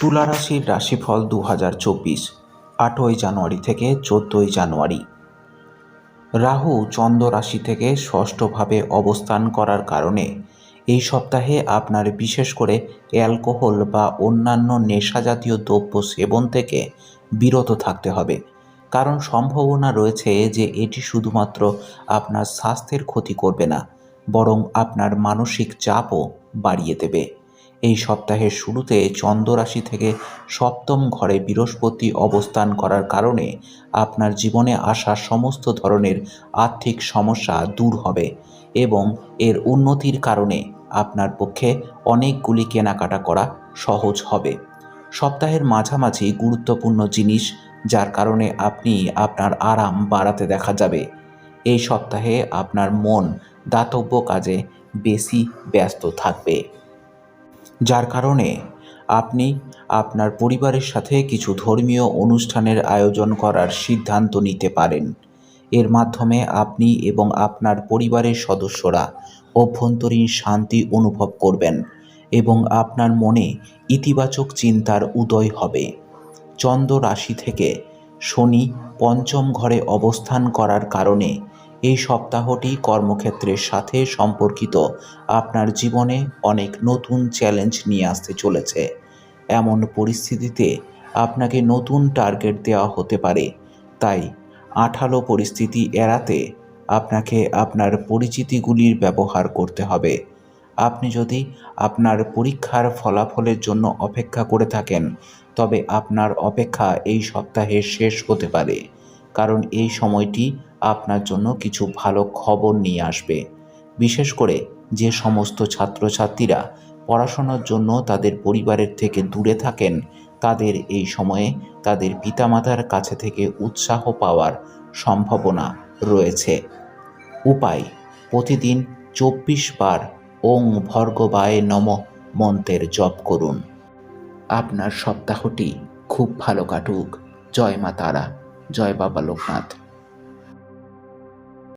তুলা রাশির রাশিফল 2024 8ই জানুয়ারি থেকে 14ই জানুয়ারি। রাহু চন্দ্র রাশি থেকে ষষ্ঠভাবে অবস্থান করার কারণে এই সপ্তাহে আপনার বিশেষ করে অ্যালকোহল বা অন্যান্য নেশাজাতীয় দ্রব্য সেবন থেকে বিরত থাকতে হবে, কারণ সম্ভাবনা রয়েছে যে এটি শুধুমাত্র আপনার স্বাস্থ্যের ক্ষতি করবে না, বরং আপনার মানসিক চাপও বাড়িয়ে দেবে। এই সপ্তাহের শুরুতে চন্দ্র রাশি থেকে সপ্তম ঘরে বৃহস্পতি অবস্থান করার কারণে আপনার জীবনে আসা সমস্ত ধরনের আর্থিক সমস্যা দূর হবে এবং এর উন্নতির কারণে আপনার পক্ষে অনেকগুলি কেনাকাটা করা সহজ হবে। সপ্তাহের মাঝামাঝি গুরুত্বপূর্ণ জিনিস, যার কারণে আপনি আপনার আরাম বাড়াতে দেখা যাবে। এই সপ্তাহে আপনার মন দাতব্য কাজে বেশি ব্যস্ত থাকবে, যার কারণে আপনি আপনার পরিবারের সাথে কিছু ধর্মীয় অনুষ্ঠানের আয়োজন করার সিদ্ধান্ত নিতে পারেন। এর মাধ্যমে আপনি এবং আপনার পরিবারের সদস্যরা অভ্যন্তরীণ শান্তি অনুভব করবেন এবং আপনার মনে ইতিবাচক চিন্তার উদয় হবে। চন্দ্র রাশি থেকে শনি পঞ্চম ঘরে অবস্থান করার কারণে এই সপ্তাহটি কর্মক্ষেত্রের সাথে সম্পর্কিত আপনার জীবনে অনেক নতুন চ্যালেঞ্জ নিয়ে আসতে চলেছে। এমন পরিস্থিতিতে আপনাকে নতুন টার্গেট দেওয়া হতে পারে, তাই আঠালো পরিস্থিতি এড়াতে আপনাকে আপনার পরিচিতিগুলির ব্যবহার করতে হবে। আপনি যদি আপনার পরীক্ষার ফলাফলের জন্য অপেক্ষা করে থাকেন, তবে আপনার অপেক্ষা এই সপ্তাহে শেষ হতে পারে, কারণ এই সময়টি আপনার জন্য কিছু ভালো খবর নিয়ে আসবে। বিশেষ করে যে সমস্ত ছাত্রছাত্রীরা পড়াশোনার জন্য তাদের পরিবারের থেকে দূরে থাকেন, তাদের এই সময়ে তাদের পিতামাতার কাছে থেকে উৎসাহ পাওয়ার সম্ভাবনা রয়েছে। উপায়: প্রতিদিন 24 বার ওং ভর্গবায় নমঃ মন্ত্রের জপ করুন। আপনার সপ্তাহটি খুব ভালো কাটুক। জয় মা তারা, জয় বাবা লোকনাথ।